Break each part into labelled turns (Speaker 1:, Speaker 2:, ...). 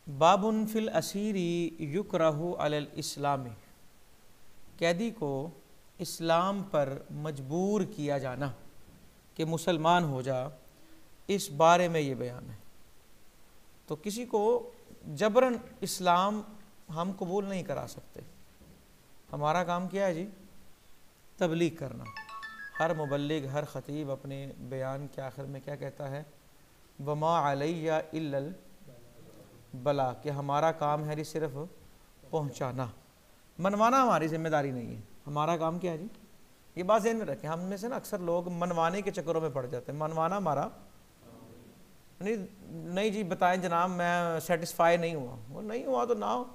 Speaker 1: बाबुन fill असीरी युकरहु अलल इस्लामी, कैदी को इस्लाम पर मजबूर किया जाना कि मुसलमान हो जा, इस बारे में ये बयान है। तो किसी को जबरन इस्लाम हम कबूल नहीं करा सकते। हमारा काम क्या है जी? तबलीग करना। हर मुबल्लिग, हर ख़तीब अपने बयान के आखिर में क्या कहता है? वमा अलैया इल्लल बला, कि हमारा काम है जी सिर्फ पहुँचाना, मनवाना हमारी जिम्मेदारी नहीं है। हमारा काम क्या है जी? ये बात ज़हन में रखें। हम में से ना अक्सर लोग मनवाने के चक्करों में पड़ जाते हैं। मनवाना हमारा नहीं जी, बताएं जनाब मैं सेटिस्फाई नहीं हुआ। वो नहीं हुआ तो ना हो।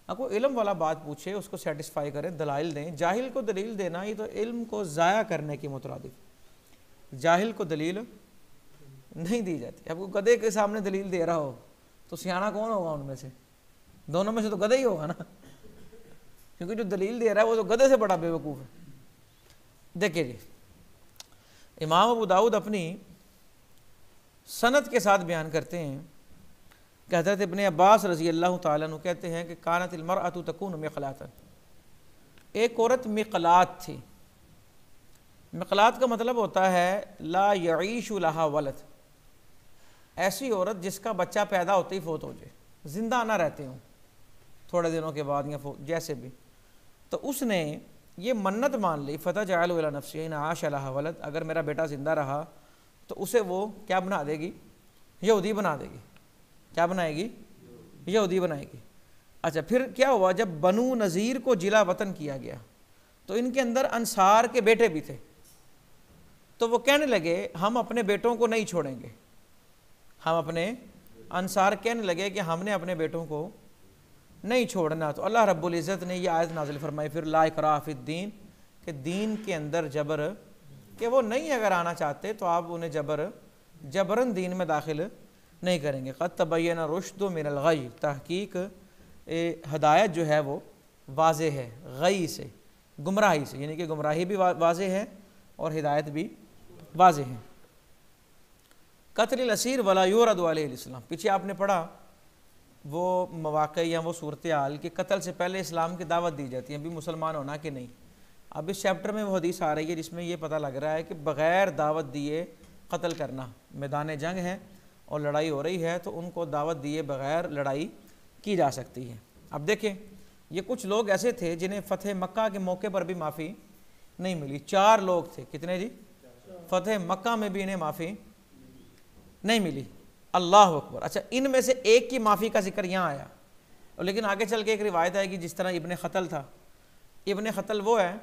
Speaker 1: आपको इल्म वाला बात पूछे, उसको सेटिस्फाई करें, दलाइल दें। जाहिल को दलील देना ये तो इल्म को ज़ाया करने के मुतरादिफ। जाहिल को दलील नहीं दी जाती। आपको गधे के सामने दलील दे रहा हो तो सियाना कौन होगा उनमें से? दोनों में से तो गधा ही होगा ना, क्योंकि जो दलील दे रहा है वो तो गधे से बड़ा बेवकूफ़ है। देखिए जी, इमाम अबू दाऊद अपनी सनद के साथ बयान करते हैं कि हज़रत इब्ने अब्बास रज़ी अल्लाह तआला अन्हु कहते हैं कि कानतिल मरअतु तकूनु मिक़लातन, एक औरत मिक़लात थी। मिक़लात का मतलब होता है ला यईशु लहा वलद, ऐसी औरत जिसका बच्चा पैदा होते ही फोत हो जाए, जिंदा ना रहते हों थोड़े दिनों के बाद या जैसे भी। तो उसने ये मन्नत मान ली, फ़तह जाअलु इला नफ्सी इन आश लहा वलद, अगर मेरा बेटा ज़िंदा रहा तो उसे वो क्या बना देगी? यहूदी बना देगी। क्या बनाएगी? यहूदी बनाएगी। अच्छा, फिर क्या हुआ? जब बनु नज़ीर को जिला वतन किया गया तो इनके अंदर अंसार के बेटे भी थे। तो वो कहने लगे हम अपने बेटों को नहीं छोड़ेंगे। हम अपने अंसार कहने लगे कि हमने अपने बेटों को नहीं छोड़ना। तो अल्लाह रब्बुल इज़्ज़त ने यह आयत नाज़िल फरमाई, फिर ला इकराह फिद्दीन, कि दीन के अंदर जबर, कि वो नहीं अगर आना चाहते तो आप उन्हें जबरन दीन में दाखिल नहीं करेंगे। क़द तबय्यन रुश्दु मिनल गय, तहकीक हदायत जो है वो वाज़े है गई से, गुमराही से, यानी कि गुमराही भी वाज़े है और हिदायत भी वाज़े है। कत्ल असीर वला युरद अलैहिल इस्लाम, पीछे आपने पढ़ा वो मवाक़े या वो सूरत हाल कि कत्ल से पहले इस्लाम की दावत दी जाती है, अभी मुसलमान होना कि नहीं। अब इस चैप्टर में वो हदीस आ रही है जिसमें ये पता लग रहा है कि बग़ैर दावत दिए कत्ल करना, मैदान जंग है और लड़ाई हो रही है तो उनको दावत दिए बग़ैर लड़ाई की जा सकती है। अब देखें, ये कुछ लोग ऐसे थे जिन्हें फ़तह मक्का के मौके पर भी माफ़ी नहीं मिली। 4 लोग थे। कितने जी? फ़तह मक्का में भी इन्हें माफ़ी नहीं मिली। अल्लाह अकबर। अच्छा, इनमें से एक की माफ़ी का जिक्र यहाँ आया, और लेकिन आगे चल के एक रिवायत है कि जिस तरह इब्ने ख़तल था। इब्ने ख़तल वो है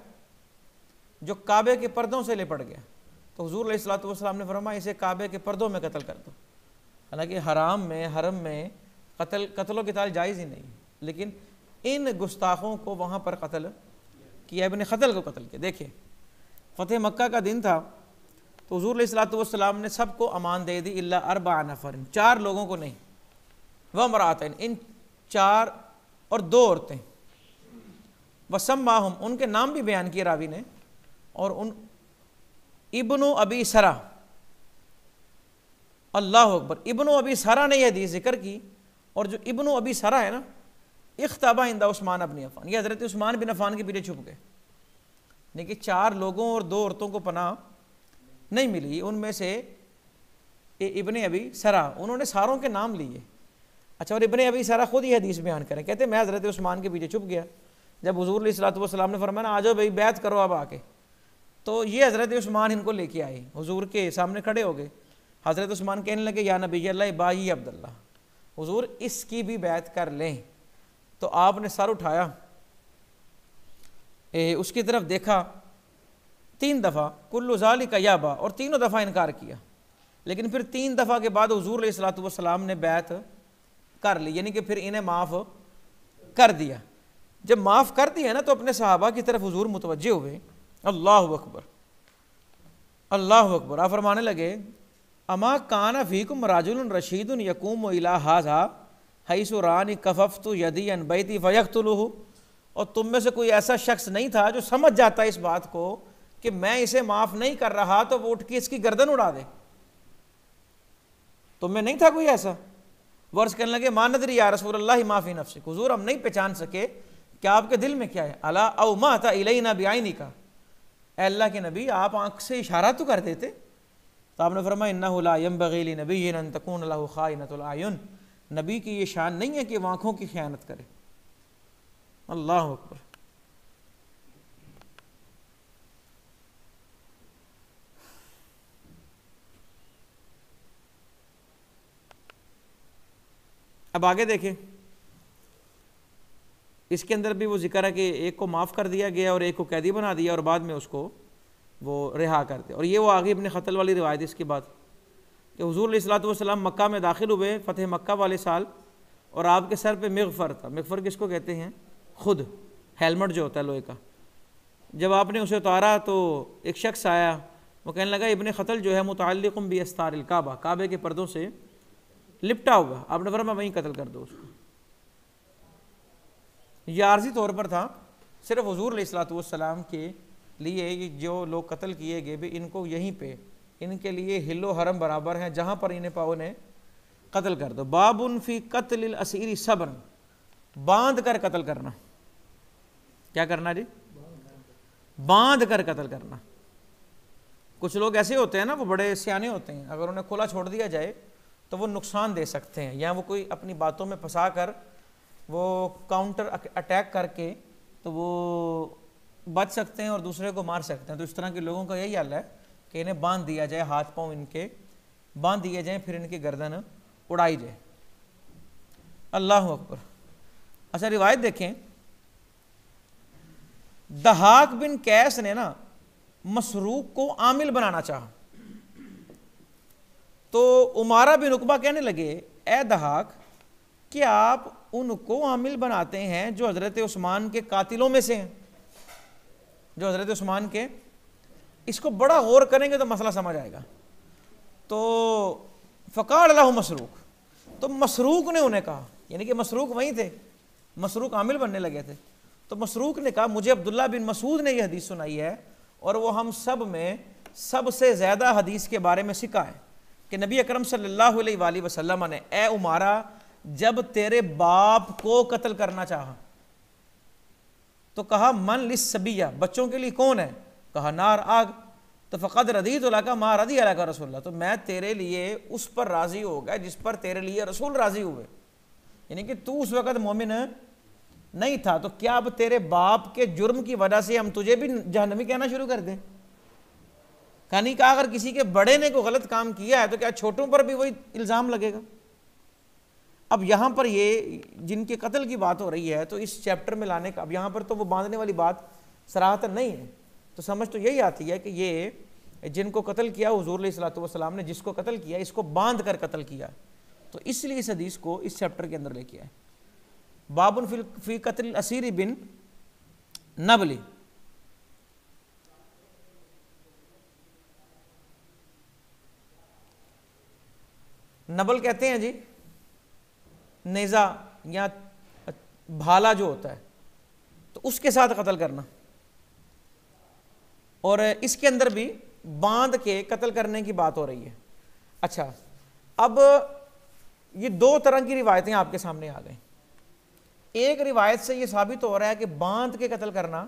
Speaker 1: जो काबे के पर्दों से लिपट गया, तो हुज़ूर अलैहिस्सलातु वस्सलाम ने फरमाया इसे काबे के पर्दों में कत्ल कर दो। हालांकि हराम में, हरम में कत्ल क़िताल जायज़ ही नहीं, लेकिन इन गुस्ताखों को वहाँ पर कत्ल किया, इब्ने ख़तल को कत्ल किया। देखिए, फ़तह मक्का का दिन था तो हुज़ूर अलैहिस्सलातु वस्सलाम ने सबको अमान दे दी, इल्ला अर्बा नफ़र, 4 लोगों को नहीं, वह मरातन, इन 4 और 2 औरतें, वसम्माहुम, उनके नाम भी बयान किए रावी ने, और उन इब्नु अबी सरा, अल्लाह अकबर, इब्नु अबी सरा ने यह हदीस जिक्र की। और जो इब्नु अबी सरा है ना, इख्तबा इंदा उस्मान इब्न अफ़्फ़ान, ये हज़रत उस्मान बिन अफ़्फ़ान के पीछे छुप गए। लेकिन 4 लोगों और 2 औरतों को पनाह नहीं मिली। उनमें से इब्ने अबी सरा, उन्होंने सारों के नाम लिए। अच्छा, और इब्ने अबी सरा खुद ये हदीस बयान करें, कहते मैं हज़रत उस्मान के पीछे छुप गया। जब हुज़ूर अलैहिस्सलातु वस्सलाम ने फरमाया आ जाओ भाई बैत करो अब आके, तो ये हज़रत उस्मान इनको लेके आए, हुज़ूर के सामने खड़े हो गए। हज़रत उस्मान कहने लगे या नबी अल्लाह बाई अब्दुल्लाह, हुज़ूर इसकी भी बैत कर लें। तो आपने सर उठाया, उसकी तरफ देखा 3 दफ़ा, कुल्लु ज़ालिका याबा, और तीनों दफ़ा इनकार किया। लेकिन फिर 3 दफ़ा के बाद हुज़ूर अलैहिस्सलातु वस्सलाम ने बैत कर ली, यानी कि फिर इन्हें माफ़ कर दिया। जब माफ़ कर दिया ना तो अपने सहाबा की तरफ हुज़ूर मुतवज्जे हुए, अल्लाहु अकबर, अल्लाहु अकबर। आप फरमाने लगे अमा काना फ़ीकुम राजुलुन रशीदुन यकूमु इला हाज़ा हैसु रानी कफ़फ़तु यदी अन बैती फ़यक़्तुलुहु, और तुम में से कोई ऐसा शख्स नहीं था जो समझ जाता इस बात को कि मैं इसे माफ़ नहीं कर रहा तो वो उठ के इसकी गर्दन उड़ा दे। तुम्हें नहीं था कोई ऐसा? वो अर्ज़ करने लगे मा नदरी या रसूल अल्लाह माफ़ी नफ्सिक, हुजूर हम नहीं पहचान सके कि आपके दिल में क्या है। अला औ मा था इलैना बिआइनी का, अल्लाह के नबी आप आँख से इशारा तो कर देते। तो आपने फरमाया इन्नहु ला यंबग़ी लिनबिय्यिन अन तकून लहु खाइनतुल आयुन, नबी की ये शान नहीं है कि वह आँखों की खयानत करे। अल्लाह अकबर। अब आगे देखें, इसके अंदर भी वो जिक्र है कि एक को माफ़ कर दिया गया और एक को कैदी बना दिया और बाद में उसको वो रिहा कर दिया। और ये वो आगे इब्न ख़तल वाली रिवायत इसके बाद कि हुज़ूर अलैहिस्सलातु वस्सलाम मक्का में दाखिल हुए फ़तह मक्का वाले साल, और आपके सर पे मिग़फ़र था। मिग़फ़र किसको कहते हैं? खुद हेलमेट जो होता है लोहे का। जब आपने उसे उतारा तो एक शख्स आया, वो कहने लगा इब्न ख़तल जो है मुतअल्लिक़ुम बि अस्तारिल काबा, काबे के पर्दों से लिपटा हुआ। आपने फरमाया वहीं कत्ल कर दो उसको। यह आर्जी तौर पर था, सिर्फ हुज़ूर अलैहिस्सलातु वस्सलाम के लिए ये जो लोग कत्ल किए गए भी इनको यहीं पे, इनके लिए हिल्लो हरम बराबर हैं, जहाँ पर इन्हें पाओ ने कत्ल कर दो। बाबुन फ़ी क़त्लिल असीरी सब्रन, बांध कर कत्ल करना। क्या करना जी? बांध कर कत्ल करना। कुछ लोग ऐसे होते हैं ना, वो बड़े सियाने होते हैं, अगर उन्हें खुला छोड़ दिया जाए तो वो नुकसान दे सकते हैं, या वो कोई अपनी बातों में फंसा कर वो काउंटर अटैक करके तो वो बच सकते हैं और दूसरे को मार सकते हैं। तो इस तरह के लोगों का यही हाल है कि इन्हें बांध दिया जाए, हाथ पांव इनके बांध दिए जाएं, फिर इनकी गर्दन उड़ाई जाए। अल्लाह अकबर। अच्छा रिवायत देखें, दहाक बिन कैस ने ना मसरूक को आमिल बनाना चाहा, तो उमारा बिन उकबा कहने लगे ए दहाक, क्या आप उनको आमिल बनाते हैं जो हज़रत उस्मान के कातिलों में से हैं, जो हज़रत उस्मान के। इसको बड़ा गौर करेंगे तो मसला समझ आएगा। तो फ़क़ाल लहु मसरूक, तो मसरूक ने उन्हें कहा, यानी कि मसरूक वहीं थे, मसरूक आमिल बनने लगे थे। तो मसरूक ने कहा मुझे अब्दुल्ला बिन मसूद ने यह हदीस सुनाई है और वो हम सब में सबसे ज़्यादा हदीस के बारे में सिखा है कि नबी अकरम सल्लल्लाहु अलैहि वसल्लम ने ए उमारा जब तेरे बाप को कत्ल करना चाहा तो कहा मन लिस सबिया, बच्चों के लिए कौन है? कहा नार, आग। तो फ़क़द रदी तो लगा मा रदी अलैका रसूलुल्लाह, तो मैं तेरे लिए उस पर राज़ी हो गया जिस पर तेरे लिए रसूल राज़ी हुए, यानी कि तू उस वक़्त मोमिन नहीं था। तो क्या अब तेरे बाप के जुर्म की वजह से हम तुझे भी जहन्नमी कहना शुरू कर दें? कहानी का अगर किसी के बड़े ने कोई गलत काम किया है तो क्या छोटों पर भी वही इल्ज़ाम लगेगा? अब यहाँ पर ये जिनके कत्ल की बात हो रही है तो इस चैप्टर में लाने का, अब यहाँ पर तो वो बांधने वाली बात सराहतन नहीं है, तो समझ तो यही आती है कि ये जिनको कत्ल किया हुज़ूर अलैहिस्सलातु वस्सलाम ने, जिसको कत्ल किया इसको बांध कर कत्ल किया, तो इसलिए इस हदीस को इस चैप्टर के अंदर लेके आए। बाबुन फ़ी क़त्ल असीरी बिन नबली। नबल कहते हैं जी नेज़ा या भाला जो होता है, तो उसके साथ कत्ल करना, और इसके अंदर भी बांध के कत्ल करने की बात हो रही है। अच्छा, अब ये दो तरह की रिवायतें आपके सामने आ गई। एक रिवायत से ये साबित हो रहा है कि बांध के कत्ल करना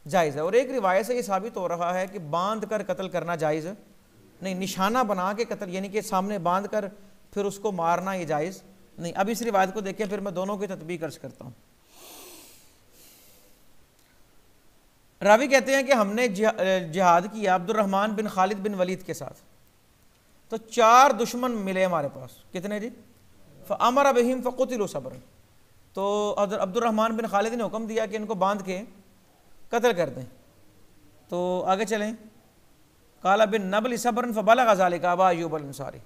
Speaker 1: जायज़ है, और एक रिवायत से ये साबित हो रहा है कि बांध कर कत्ल करना जायज़ नहीं, निशाना बना के कत्ल, यानी कि सामने बांध कर फिर उसको मारना ये जायज़ नहीं। अब इस रिवायत को देखें, फिर मैं दोनों की तत्बीक अर्ज करता हूँ। रावी कहते हैं कि हमने जिहाद किया अब्दुर्रहमान बिन खालिद बिन वलीद के साथ, तो 4 दुश्मन मिले हमारे पास। कितने जी? फ़अमर बिहिम फ़क़ुतिलू सब्रन, तो अब्दुर्रहमान बिन खालिद ने हुक्म दिया कि इनको बांध के कत्ल कर दें। तो आगे चलें, काला बिन नबल सब्रन फ़बलग़ ज़ालिका अबा अय्यूब अल-अंसारी,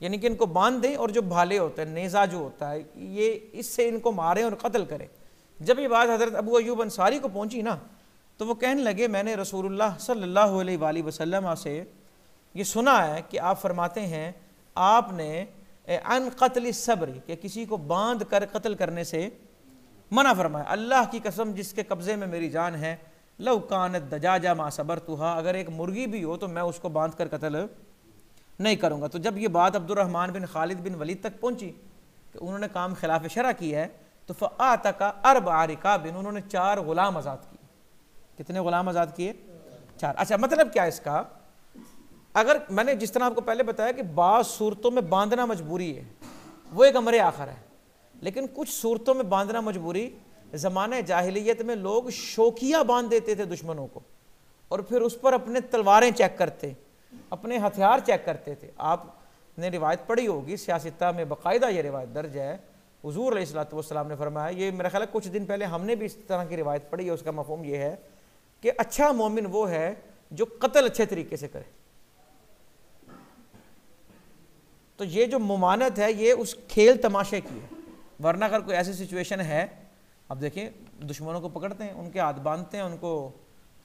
Speaker 1: यानी कि इनको बांध दें और जो भाले होते हैं, नेज़ा जो होता है, ये इससे इनको मारें और कत्ल करें। जब ये बात हज़रत अबू अय्यूब अंसारी को पहुंची ना, तो वो कहने लगे मैंने रसूलुल्लाह सल्लल्लाहु अलैहि वसल्लम से ये सुना है कि आप फरमाते हैं आपने अन क़त्ल सब्र, कि किसी को बांध कर कत्ल करने से मना फरमाया। अल्लाह की कसम जिसके कब्ज़े में मेरी जान है, लौ कानत दजाजा मा सबर तुहा, अगर एक मुर्गी भी हो तो मैं उसको बांध कर कत्ल नहीं करूँगा। तो जब ये बात अब्दुर्रहमान बिन खालिद बिन वलीद तक पहुँची कि उन्होंने काम खिलाफ शरा किया है, तो फ़आतका अर्बअ रिकाबिन, उन्होंने 4 ग़ुलाम आज़ाद किए। कितने ग़ुलाम आज़ाद किए? 4। अच्छा, मतलब क्या इसका? अगर मैंने जिस तरह आपको पहले बताया कि बाज़ सूरतों में बांधना मजबूरी है, वो एक अमर आखिर है, लेकिन कुछ सूरतों में बांधना मजबूरी, ज़माने जाहिलियत में लोग शौकिया बांध देते थे दुश्मनों को, और फिर उस पर अपने तलवारें चेक करते, अपने हथियार चेक करते थे। आपने रिवायत पढ़ी होगी, सियासता में बाकायदा ये रिवायत दर्ज है। हुज़ूर अलैहिस्सलातु वस्सलाम ने फरमाया, ये मेरा ख्याल है कुछ दिन पहले हमने भी इस तरह की रिवायत पढ़ी है, उसका मफ़हूम ये है कि अच्छा मोमिन वो है जो कत्ल अच्छे तरीके से करे। तो ये जो मुमानत है ये उस खेल तमाशे की है, वरना अगर कोई ऐसी सिचुएशन है, अब देखिए दुश्मनों को पकड़ते हैं, उनके हाथ बांधते हैं, उनको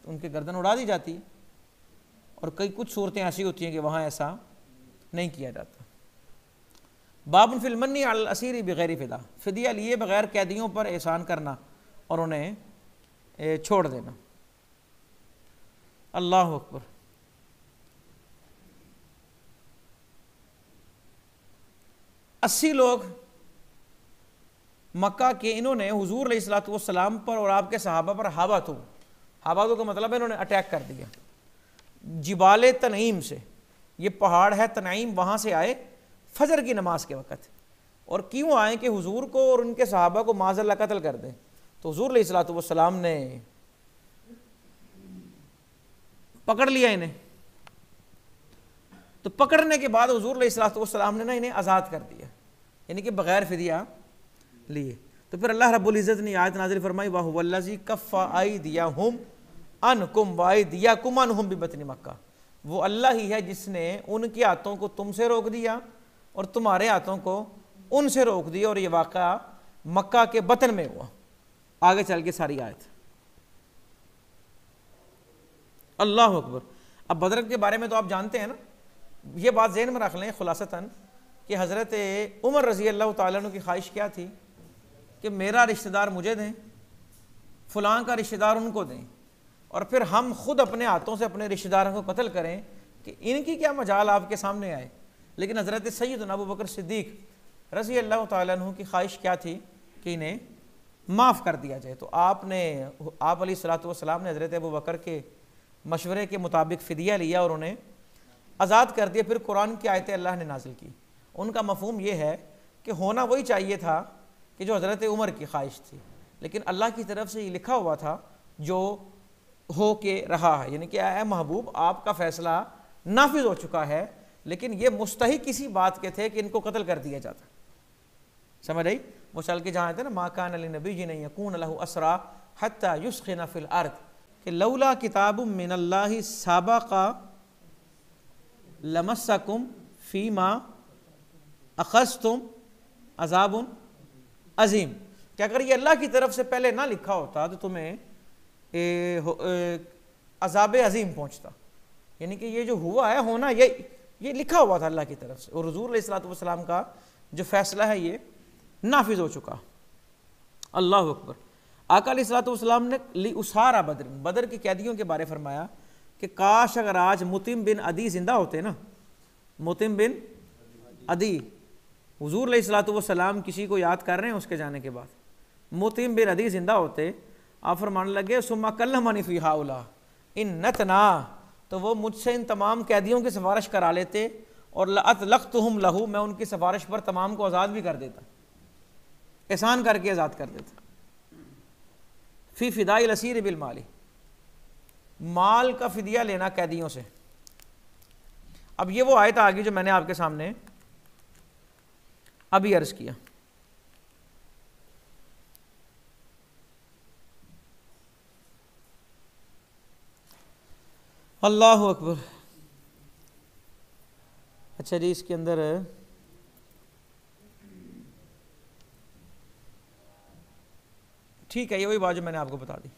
Speaker 1: उनकी गर्दन उड़ा दी जाती है, और कई कुछ सूरतें ऐसी होती हैं कि वहाँ ऐसा नहीं किया जाता। बाबुन फिल मन्नी अल असीरी बगैर फ़िदा, फ़िदिया लिए बगैर कैदियों पर एहसान करना और उन्हें छोड़ देना। अल्लाह अकबर। अस्सी लोग मक्का के इन्होंने हुजूर अलैहिस्सलातु वस्सलाम पर और आपके सहाबा पर हाबातू का मतलब है इन्होंने अटैक कर दिया। जिबाले तनईम से, ये पहाड़ है तनईम, वहाँ से आए फजर की नमाज के वक़्त। और क्यों आए? कि हुजूर को और उनके सहाबा को माज़अल्लाह कत्ल कर दें। तो हुजूर अलैहिस्सलातु वस्सलाम ने पकड़ लिया इन्हें। तो पकड़ने के बाद हुजूर अलैहिस्सलातु वस्सलाम ने ना इन्हें आज़ाद कर दिया, यानी कि बग़ैर फ़िदिया लिए। तो फिर अल्लाह रब्बुल इज़्ज़त ने आयत नाज़िल फरमाई, वहुवल्लज़ी कफ़्फ़ा अयदियहुम अनकुम वअयदियकुम अनहुम बिबत्नि मक्का, वो अल्लाह ही है जिसने उनके हाथों को तुमसे रोक दिया और तुम्हारे हाथों को उनसे रोक दिया, और ये वाक़या मक्का के बतन में हुआ। आगे चल के सारी आयत। अल्लाह अकबर। अब बदर के बारे में तो आप जानते हैं ना, ये बात ज़हन में रख लें खुलासतन कि हज़रत उमर रज़ी अल्लाह तआला अन्हु की ख्वाहिश क्या थी कि मेरा रिश्तेदार मुझे दें, फ़लाँ का रिश्तेदार उनको दें, और फिर हम खुद अपने हाथों से अपने रिश्तेदारों को कत्ल करें कि इनकी क्या मजाल आपके सामने आए। लेकिन हज़रत सैयदना अबू बकर सिद्दीक़ रज़ी अल्लाह तआला अन्हु की ख्वाहिश क्या थी कि इन्हें माफ़ कर दिया जाए। तो आप अलैहिस्सलातु वस्सलाम ने हज़रत अबू बकर के मशवरे के मुताबिक फ़िदिया लिया और उन्हें आज़ाद कर दिया। फिर कुरान की आयतें अल्लाह ने नाजिल की। उनका मफ़हूम ये है कि होना वही चाहिए था कि जो हज़रत उमर की ख्वाहिश थी, लेकिन अल्लाह की तरफ से ये लिखा हुआ था जो हो के रहा है, यानी कि ऐ महबूब आपका फ़ैसला नाफिज हो चुका है, लेकिन ये मुस्तहिक किसी बात के थे कि इनको कत्ल कर दिया जाता। समझ आई? वो चल के जहाँ थे ना, मा कान लिनबिय्यिन यकून लहु असरा हत्ता युस्खिना फिल अर्द, कि लौला किताबुम मिनल्लाहि साबक़ा लमस्सकुम फ़ीमा अख़ज़्तुम अज़ाबुन अज़ीम, कि अगर ये अल्लाह की तरफ से पहले ना लिखा होता तो तुम्हें अज़ाब अज़ीम पहुँचता। यानी कि ये जो हुआ है होना ये लिखा हुआ था अल्लाह की तरफ से, और हुज़ूर अलैहिस्सलातु वस्सलाम का जो फ़ैसला है ये नाफिज हो चुका। अल्लाह अकबर। आका अलैहिस्सलातु वस्सलाम ने ली उसारा बदर के कैदियों के बारे फरमाया कि काश अगर आज मुतिम बिन अदी ज़िंदा होते ना, मुतिम बिन अदी, हुज़ूर अलैहिस्सलातु वस्सलाम किसी को याद कर रहे हैं उसके जाने के बाद, मुतिम बिन अदी ज़िंदा होते, आप फरमाने लगे सुम्मा कल्लमनी फ़ी हाउला इन्नतना, तो वो मुझसे इन तमाम कैदियों की सिफारिश करा लेते, और लअतलक़्तुहुम लहू, मैं उनकी सिफारिश पर तमाम को आज़ाद भी कर देता, एहसान करके आज़ाद कर देता। फ़ी फ़िदाइल असीर बिल माली, माल का फ़िदिया लेना कैदियों से। अब ये वो आयत आ गई जो मैंने आपके सामने अभी अर्ज़ किया। अल्लाह अकबर। अच्छा जी, इसके अंदर ठीक है, ये वही बात जो मैंने आपको बता दी,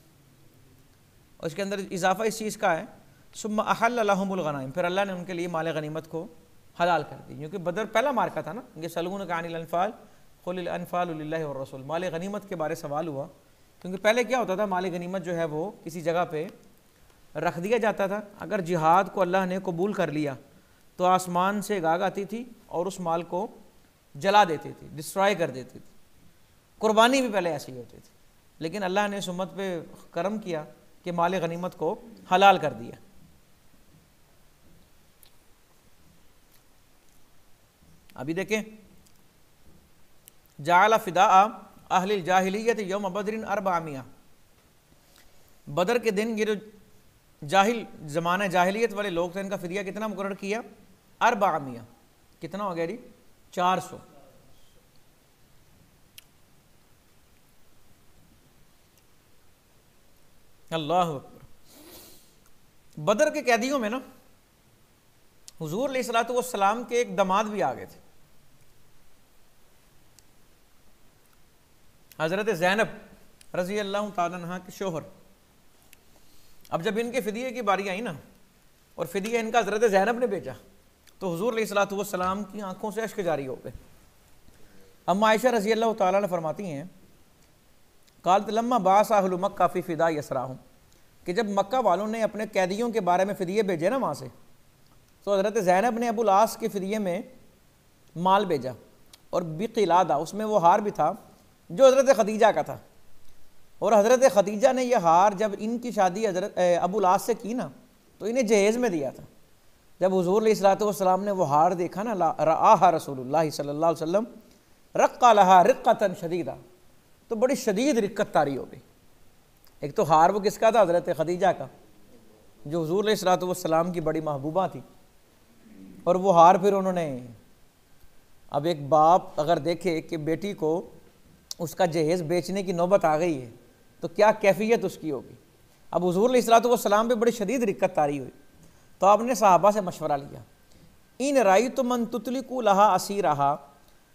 Speaker 1: और इसके अंदर इजाफा इस चीज़ का है, सुम्मा अहल्ल लहुमुल गनाइम, फिर अल्लाह ने उनके लिए माल गनीमत को हलाल कर दी। क्योंकि बदर पहला मार्का था ना, ये सलूनका अनिल अनफाल कुल अनफालु लिल्लाहि व रसूल, माल गनीमत के बारे सवाल हुआ। क्योंकि पहले क्या होता था, माल गनीमत जो है वो किसी जगह पे रख दिया जाता था, अगर जिहाद को अल्लाह ने कबूल कर लिया तो आसमान से एक आग आती थी और उस माल को जला देती थी, डिस्ट्रॉय कर देती थी। कुर्बानी भी पहले ऐसी होती थी, लेकिन अल्लाह ने इस उम्मत पे करम किया कि माल गनीमत को हलाल कर दिया। अभी देखें, जाअला फिदा अहलिल जाहिलियत यौम बदरिन अर्बामिया, बदर के दिन ये जो जाहिल ज़माना जाहिलियत वाले लोग थे, इनका फिदिया कितना मुकर्रर किया? अर्बामिया, कितना हो गया जी? 400। अल्लाह अकबर। बदर के कैदियों में ना हुजूर अलैहिस्सलातु वस्सलाम के एक दामाद भी आ गए थे, हज़रत ज़ैनब रज़ी अल्लाह तआला अन्हा के शोहर। अब जब इनके फ़िदिये की बारी आई ना, और फ़िदिया इनका हज़रत ज़ैनब ने भेजा, तो हुजूर अलैहिस्सलातु वस्सलाम की आंखों से अश्क जारी हो गए। अम्मा आयशा रज़ी अल्लाह तआला अन्हा फरमाती हैं, क़ालत लम्मा बाअस अहलु मक्का फ़ी फ़िदा यसराहुम, कि जब मक्का वालों ने अपने कैदियों के बारे में फ़िदिये भेजे ना वहाँ से, तो हज़रत ज़ैनब ने अबुल आस के फ़िदिये में माल भेजा, और बिक़िलादा, उसमें वो हार भी था जो हज़रत खदीजा का था। और हज़रत खदीजा ने यह हार जब इनकी शादी हज़रत अबुल आस से की ना, तो इन्हें जहेज़ में दिया था। जब हुज़ूर अलैहिस्सलातु वस्सलाम ने वो हार देखा ना, रआहा रसूलुल्लाह सल्लल्लाहु अलैहि वसल्लम रक़्क़ा लहा रिक़्क़तन शदीदा, तो बड़ी शदीद रिक्कत तारी हो गई। एक तो हार वो किसका था? हज़रत खदीजा का, जो हुज़ूर अलैहिस्सलातु वस्सलाम की बड़ी महबूबा थी। और वो हार फिर उन्होंने, अब एक बाप अगर देखे कि बेटी को उसका जहेज़ बेचने की नौबत आ गई है, तो क्या कैफियत उसकी होगी। अब हुज़ूर अलैहिस्सलातु वस्सलाम पे बड़ी शदीद रिक्कत तारी हुई, तो आपने सहाबा से मशवरा लिया, इन रायतुम मन तुतलिकू लहा असीरहा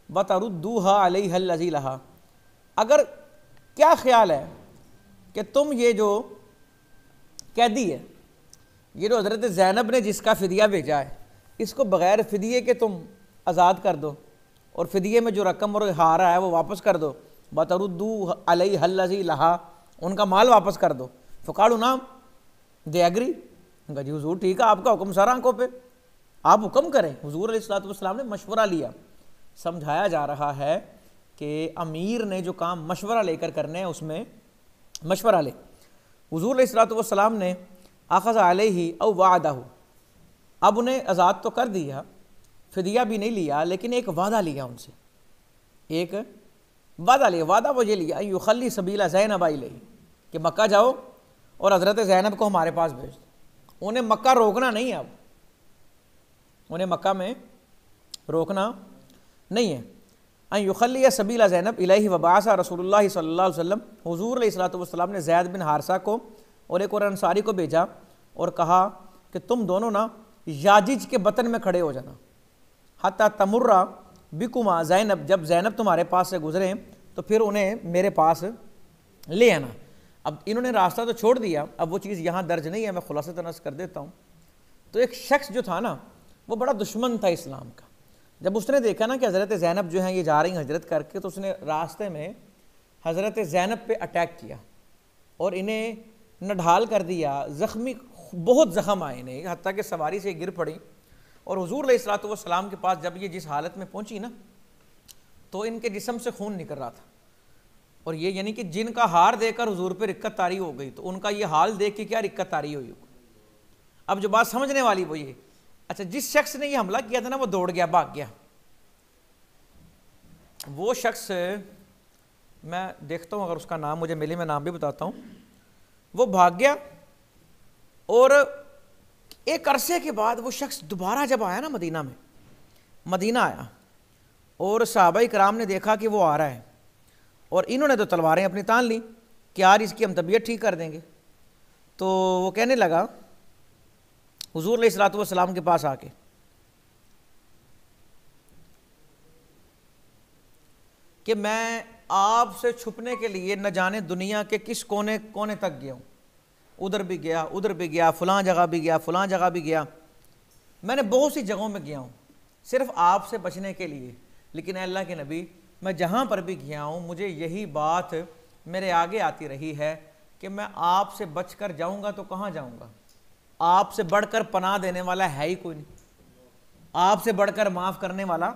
Speaker 1: व तरुद्दूहा अलैहा लज़ी लहा, अगर क्या ख्याल है कि तुम ये जो कैदी है, ये जो हज़रत ज़ैनब ने जिसका फ़िदिया भेजा है, इसको बग़ैर फ़िदिये के तुम आज़ाद कर दो, और फ़िदिये में जो रकम और हारा है वो वापस कर दो, बतरुद्दू अलैहा लज़ी लहा, उनका माल वापस कर दो। फ़क़ालू नाम, दे एग्री, उनका जी हुज़ूर ठीक है, आपका हुक्म सर आंखों पे, आप हुक्म करें। हुज़ूर अलैहिस्सलातु वस्सलाम ने मशवरा लिया। समझाया जा रहा है कि अमीर ने जो काम मशवरा लेकर करने हैं उसमें मशवरा ले। हुज़ूर अलैहिस्सलातु वस्सलाम ने अख़ज़ अलैहि औ वाअदहु, अब उन्हें आज़ाद तो कर दिया, फ़िदिया भी नहीं लिया, लेकिन एक वादा लिया उनसे, एक वादा लिया। वादा वो ये लिया, युखल्ली सबीला ज़ैनब इलैहि, कि मक्का जाओ और हज़रत ज़ैनब को हमारे पास भेज दो। उन्हें मक्का रोकना नहीं है, अब उन्हें मक्का में रोकना नहीं है। अन युखल्ली सबीला ज़ैनब इलैहि व बाअसा रसूलुल्लाह सल्लल्लाहु अलैहि वसल्लम, हुज़ूर अलैहिस्सलातु वस्सलाम ने ज़ैद बिन हारिसा को और एक और अंसारी को भेजा और कहा कि तुम दोनों ना याजिज के बतन में खड़े हो जाना, हत्ता तमुर्रा बिकुमा ज़ैनब, जब ज़ैनब तुम्हारे पास से गुजरें तो फिर उन्हें मेरे पास ले आना। अब इन्होंने रास्ता तो छोड़ दिया, अब वो चीज़ यहाँ दर्ज नहीं है, मैं खुलासतन अर्ज़ कर देता हूँ। तो एक शख्स जो था ना, वो बड़ा दुश्मन था इस्लाम का। जब उसने देखा ना कि हज़रत ज़ैनब जो हैं ये जा रही हैं हजरत करके, तो उसने रास्ते में हज़रत ज़ैनब पे अटैक किया और इन्हें नढाल कर दिया, ज़ख्मी, बहुत ज़ख्म आए इन्हें, हत्ता कि सवारी से गिर पड़ी। और हुज़ूर अलैहिस्सलातु वस्सलाम के पास जब ये जिस हालत में पहुंची ना, तो इनके जिस्म से खून निकल रहा था। और ये यानी कि जिनका हार देकर हुज़ूर पे रिक्कत तारी हो गई, तो उनका ये हाल देख के क्या रिक्कत तारी हुई। अब जो बात समझने वाली वो ये, अच्छा जिस शख्स ने ये हमला किया था ना, वो दौड़ गया, भाग गया। वो शख्स, मैं देखता हूँ अगर उसका नाम मुझे मिले, मैं नाम भी बताता हूँ। वो भाग गया और एक अरसे के बाद वो शख्स दोबारा जब आया ना मदीना आया, और सहाबाए किराम ने देखा कि वो आ रहा है, और इन्होंने तो तलवारें अपनी तान ली कि यार इसकी हम तबीयत ठीक कर देंगे। तो वो कहने लगा हुज़ूर अलैहिस्सलातु वस्सलाम के पास आके कि मैं आपसे छुपने के लिए न जाने दुनिया के किस कोने कोने तक गया हूँ, उधर भी गया, उधर भी गया, फ़लाँ जगह भी गया, फ़लाँ जगह भी गया, मैंने बहुत सी जगहों में गया हूँ सिर्फ आपसे बचने के लिए। लेकिन अल्लाह के नबी, मैं जहाँ पर भी गया हूँ मुझे यही बात मेरे आगे आती रही है कि मैं आपसे बचकर जाऊँगा तो कहाँ जाऊँगा, आपसे बढ़कर पनाह देने वाला है ही कोई नहीं। आपसे बढ़कर माफ़ करने वाला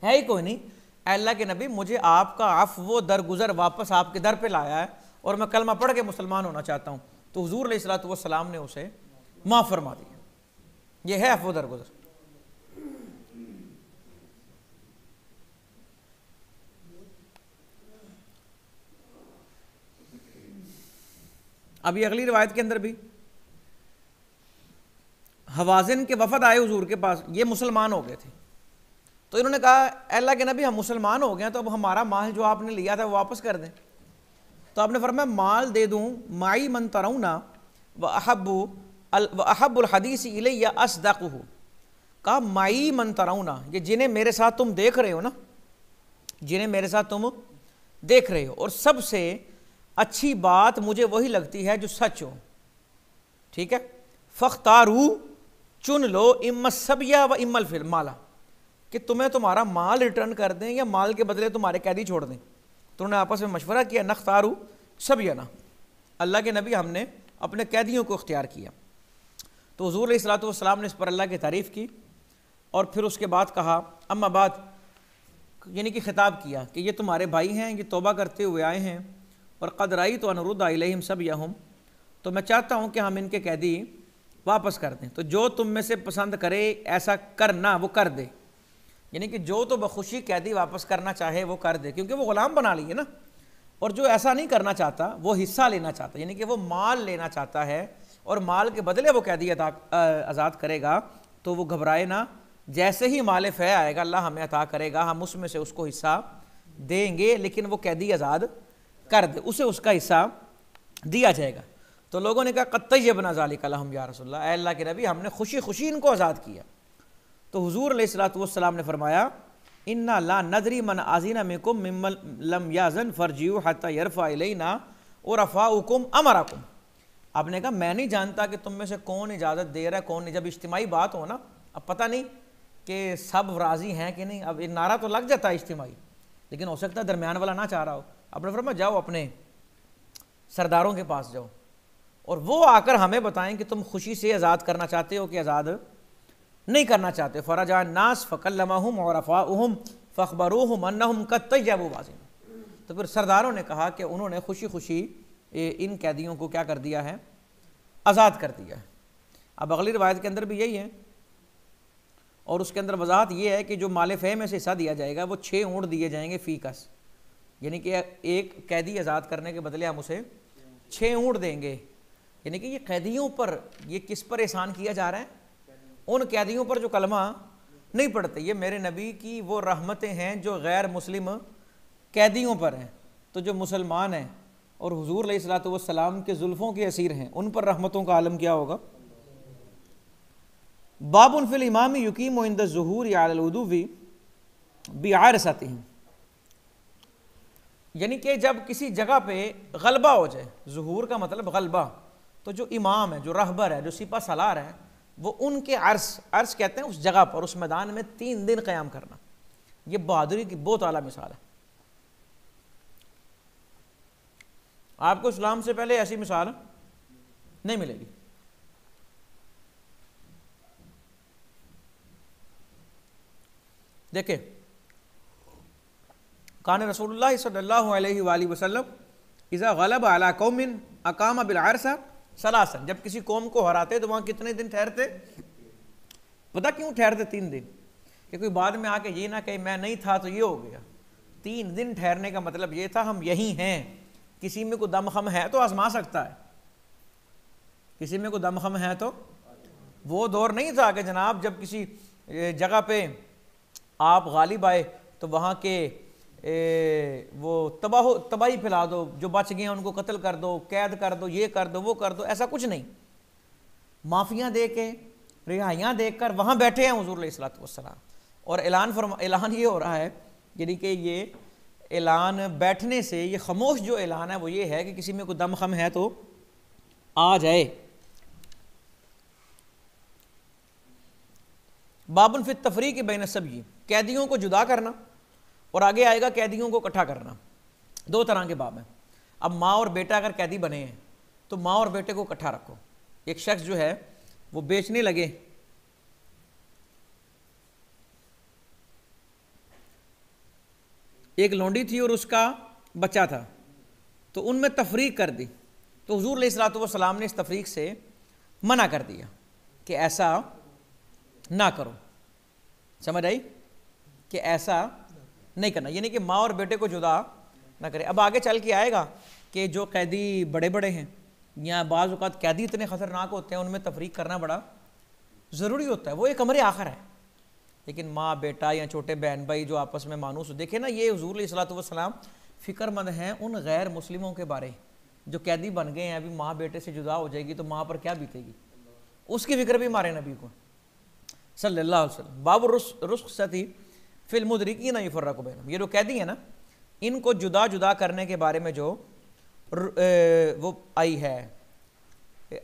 Speaker 1: है ही कोई नहीं। अल्लाह के नबी, मुझे आपका अफ़्व दरगुज़र वापस आपके दर पे लाया है और मैं कलमा पढ़ के मुसलमान होना चाहता हूँ। तो हुज़ूर अलैहिस्सलातु वस्सलाम ने उसे माफ़ फरमा दिया। यह है अफ़्व दरगुज़र। अभी अगली रिवायत के अंदर भी हवाज़िन के वफ़द आए हुज़ूर के पास, ये मुसलमान हो गए थे। तो इन्होंने कहा, अल्लाह के नबी, हम मुसलमान हो गए हैं, तो अब हमारा माल जो आपने लिया था वो वापस कर दें। तो आपने फरमाया, माल दे दूँ, माई मन तरौना व अहब्बुल हदीस इलैया अस्दक़ुहु। कहा माई मन तरौना, ये जिन्हें मेरे साथ तुम देख रहे हो ना, जिन्हें मेरे साथ तुम देख रहे हो, और सबसे अच्छी बात मुझे वही लगती है जो सच हो। ठीक है, फ़ख्तारू, चुन लो, इम्मा सबिया व इम्मल फिल माला, कि तुम्हें तुम्हारा माल रिटर्न कर दें या माल के बदले तुम्हारे कैदी छोड़ दें। तो उन्होंने आपस में मशवरा किया, नख्तारू सबियाना, अल्लाह के नबी, हमने अपने कैदियों को इख्तियार किया। तो हुज़ूर अलैहिस्सलातु वस्सलाम ने इस पर अल्लाह की तारीफ़ की और फिर उसके बाद कहा, अम्मा बात, यानी कि खिताब किया कि ये तुम्हारे भाई हैं, ये तौबा करते हुए आए हैं, और क़द रअयतु अन रुद्दा इलैहिम सबियहुम, तो मैं चाहता हूँ कि हम इनके कैदी वापस कर दें। तो जो तुम में से पसंद करे ऐसा करना वो कर दे, यानी कि जो तो बखुशी कैदी वापस करना चाहे वो कर दे, क्योंकि वो ग़ुलाम बना लिए ना। और जो ऐसा नहीं करना चाहता, वो हिस्सा लेना चाहता, यानी कि वो माल लेना चाहता है और माल के बदले वो कैदी आज़ाद करेगा, तो वो घबराए ना, जैसे ही माल फ़ै आएगा अल्लाह हमें अता करेगा, हम उसमें से उसको हिस्सा देंगे, लेकिन वो कैदी आज़ाद कर दे, उसे उसका हिस्सा दिया जाएगा। तो लोगों ने कहा, क़द तय्यबना ज़ालिका लहुम या रसूलल्लाह, अल्लाह के नबी, हमने खुशी खुशी इनको आज़ाद किया। तो हुज़ूर अलैहिस्सलातु वस्सलाम ने फरमाया, इन्ना ला नदरी मन आज़ीना मिनकुम मिम्मन लम याज़न फरजिउ हत्ता यरफ़ा इलैना उरफ़ाउकुम अमरकुम। आपने कहा, मैं नहीं जानता कि तुम में से कौन इजाज़त दे रहा है, कौन नहीं। जब इज्तिमाई बात हो ना, अब पता नहीं कि सब राज़ी हैं कि नहीं। अब एक नारा तो लग जाता है इज्तिमाई, लेकिन हो सकता है दरमियान वाला ना चाह रहा हो। आपने फरमाया, जाओ अपने सरदारों के पास जाओ और वो आकर हमें बताएं कि तुम खुशी से आज़ाद करना चाहते हो कि आज़ाद नहीं करना चाहते। फ़रजा नास फ़कल्लमहुम व रफ़ाउहुम फ़ख़बरूहुम अन्नहुम क़द तय्यबू बाज़िन। तो फिर सरदारों ने कहा कि उन्होंने खुशी खुशी इन कैदियों को क्या कर दिया है, आज़ाद कर दिया है। अब अगली रिवायत के अंदर भी यही है, और उसके अंदर वजाहत ये है कि जो माल फ़े में से हिस्सा दिया जाएगा वो 6 ऊँट दिए जाएंगे फ़ी कस, यानी कि एक कैदी आज़ाद करने के बदले हम उसे 6 ऊँट देंगे। यानी कि ये कैदियों पर, ये किस पर एहसान किया जा रहा है? उन कैदियों पर जो कलमा नहीं पढ़ते। ये मेरे नबी की वो रहमतें हैं जो गैर मुस्लिम कैदियों पर हैं। तो जो मुसलमान हैं और हुज़ूर अलैहिस्सलातु वस्सलाम के जुल्फ़ों के असीर हैं, उन पर रहमतों का आलम क्या होगा। बाबुन फिल इमामी युकीमु इंद ज़ुहूर अलल उदुवी बिआरसतिही, यानी कि जब किसी जगह पे गलबा हो जाए, ज़ुहूर का मतलब गलबा, तो जो इमाम है, जो रहबर है, जो सिपा सलार है, वो उनके अर्स कहते हैं उस जगह पर, उस मैदान में 3 दिन क़याम करना। ये बहादुरी की बहुत आला मिसाल है। आपको इस्लाम से पहले ऐसी मिसाल नहीं मिलेगी। देखे, कान रसूलुल्लाह सल्लल्लाहु अलैहि वसल्लम इज़ा गलब अला कौमिन अकामा बिल अरसा सलासन, जब किसी कौम को हराते तो वहाँ कितने दिन ठहरते? पता क्यों ठहरते 3 दिन? कि कोई बाद में आके ये ना कहे मैं नहीं था तो ये हो गया। 3 दिन ठहरने का मतलब ये था हम यहीं हैं, किसी में कोई दमखम है तो आजमा सकता है, किसी में कोई दमखम है तो। वो दौर नहीं था कि जनाब जब किसी जगह पे आप गालिब आए तो वहाँ के वो तबाही फैला दो, जो बच गए हैं उनको कत्ल कर दो, कैद कर दो, ये कर दो, वो कर दो, ऐसा कुछ नहीं। माफियाँ दे के, रिहाइयाँ देख कर वहाँ बैठे हैं हुज़ूर अलैहिस्सलातु वस्सलाम, और ऐलान ये हो रहा है, यानी कि ये ऐलान बैठने से, ये खामोश जो ऐलान है वो ये है कि किसी में कोई दमखम है तो आ जाए। बाबुन फित तफरीक बैन सब्यी, कैदियों को जुदा करना, और आगे आएगा कैदियों को इकट्ठा करना। 2 तरह के बाब हैं। अब माँ और बेटा अगर कैदी बने हैं तो माँ और बेटे को इकट्ठा रखो। एक शख्स जो है वो बेचने लगे एक लौंडी थी और उसका बच्चा था, तो उनमें तफरीक कर दी। तो हुजूर अलैहिस्सलातु वस्सलाम ने इस तफरीक से मना कर दिया कि ऐसा ना करो। समझ आई कि ऐसा नहीं करना, यानी कि माँ और बेटे को जुदा ना करे। अब आगे चल के आएगा कि जो कैदी बड़े बड़े हैं या बाज़ औक़ात कैदी इतने ख़तरनाक होते हैं, उनमें तफरीक करना बड़ा ज़रूरी होता है। वो एक अमर आखिर है, लेकिन माँ बेटा या छोटे बहन भाई जो आपस में मानूस हो, देखे ना, ये हुजूर अलैहिस्सलातु वस्सलाम फ़िक्रमंद हैं उन गैर मुस्लिमों के बारे जो कैदी बन गए हैं। अभी माँ बेटे से जुदा हो जाएगी तो माँ पर क्या बीतेगी, उसकी फ़िक्र भी हमारे नबी को सल्लल्लाहु अलैहि वसल्लम। बाब रुख़्सती फ़िल मुदरिकीन युफ़र्रक़ु बैनहुम, ये जो कैदी है ना, इनको जुदा जुदा करने के बारे में जो वो आई है,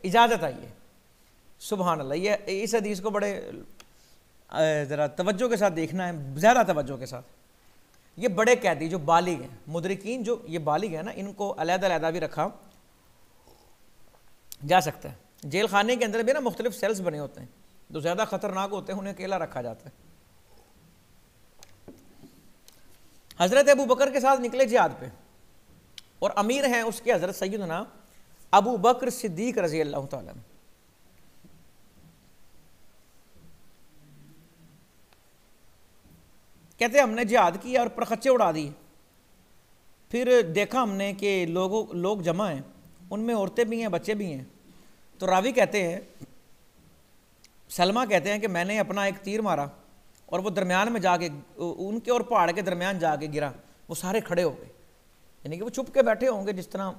Speaker 1: इजाज़त आई है। सुबहान अल्लाह, ये इस हदीस को बड़े ज़रा तवज्जो के साथ देखना है, ज़्यादा तवज्जो के साथ। ये बड़े कैदी जो बालिग हैं, मुदरिकीन जो ये बालिग हैं ना, इनको अलग-अलग भी रखा जा सकता है। जेल खाने के अंदर भी ना मुख्तलिफ सेल्स बने होते हैं, जो ज़्यादा ख़तरनाक होते हैं उन्हें अकेला रखा जाता है। हज़रत अबू बकर के साथ निकले जिहाद पे, और अमीर हैं उसके हज़रत सैयदना अबू बकर सिद्दीक रज़ी अल्लाह तआला। कहते हमने जिहाद किया और परखच्चे उड़ा दिए। फिर देखा हमने कि लोग जमा हैं, उनमें औरतें भी हैं बच्चे भी हैं। तो रावी कहते हैं, सलमा कहते हैं कि मैंने अपना एक तीर मारा और वो दरमियान में जाके उनके और पहाड़ के दरमियान जाके गिरा। वो सारे खड़े हो गए, यानी कि वो छुप के बैठे होंगे जिस तरह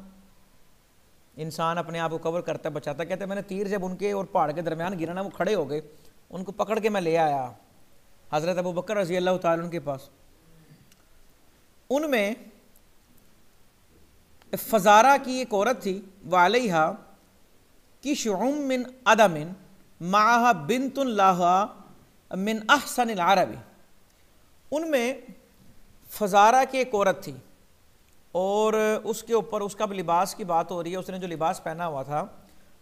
Speaker 1: इंसान अपने आप को कवर करता बचाता। कहते मैंने तीर जब उनके और पहाड़ के दरमियान गिरा ना, वो खड़े हो गए, उनको पकड़ के मैं ले आया हज़रत अबू बकर रज़ी अल्लाह ताला उनके पास। उनमें फ़ज़ारा की एक औरत थी, वालैहा कि शुउम मिन अदमिन माहा बिन्तुन लाहा मिन अहसनिल अरबी। उनमें फ़ज़ारा की एक औरत थी और उसके ऊपर उसका भी लिबास की बात हो रही है। उसने जो लिबास पहना हुआ था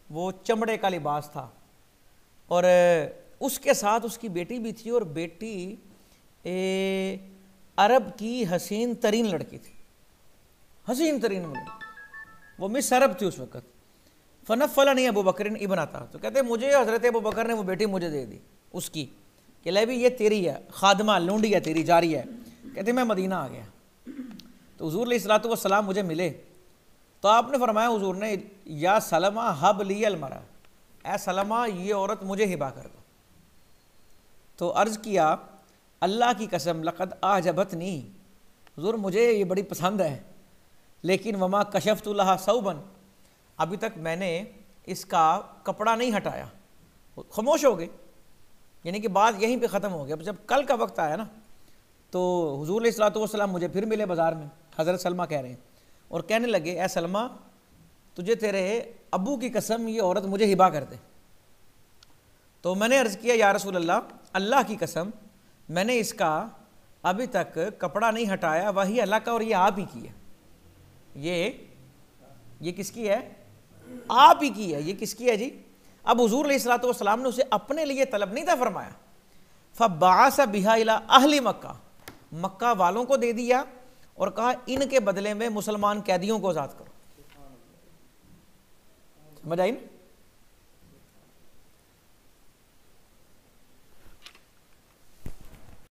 Speaker 1: वो चमड़े का लिबास था, और उसके साथ उसकी बेटी भी थी, और बेटी अरब की हसीन तरीन लड़की थी, हसीन तरीन लड़की, वो मिस अरब थी उस वक़्त। फ़नफ़लनी अबू बकर इब्न था, तो कहते मुझे हज़रत अबू बकर ने वो बेटी मुझे दे दी उसकी, कि ले भी ये तेरी है, खादमा लूंडी है तेरी, जारी है। कहते मैं मदीना आ गया तो हुज़ूर अलैहिस्सलातु वस्सलाम मुझे मिले, तो आपने फरमाया हुज़ूर ने, या सलमा हब लियल मरा, ए सलमा ये औरत मुझे हिबा कर दो। तो अर्ज़ किया, अल्लाह की कसम लक़द आजबतनी, हुज़ूर मुझे ये बड़ी पसंद है, लेकिन वमा कशफ़तु लहा सौबन, अभी तक मैंने इसका कपड़ा नहीं हटाया। खामोश हो गए, यानी कि बात यहीं पे ख़त्म हो गई। अब जब कल का वक्त आया ना, तो हुज़ूर अलैहिस्सलातु वस्सलाम मुझे फिर मिले बाज़ार में, हज़रत सलमा कह रहे हैं, और कहने लगे, ए सलमा तुझे तेरे अबू की कसम ये औरत मुझे हिबा कर दे। तो मैंने अर्ज़ किया, या रसूल अल्लाह, अल्लाह की कसम मैंने इसका अभी तक कपड़ा नहीं हटाया, वही अल्लाह का, और ये आप ही की है। ये किसकी है? आप ही की है। ये किसकी है जी? अब हुज़ूर अलैहिस्सलातु वस्सलाम ने उसे अपने लिए तलब नहीं था फरमाया। फ़बाअस बिहा इला अहली मक्का, मक्का वालों को दे दिया और कहा इनके बदले में मुसलमान कैदियों को आज़ाद करो। समझ आई ना?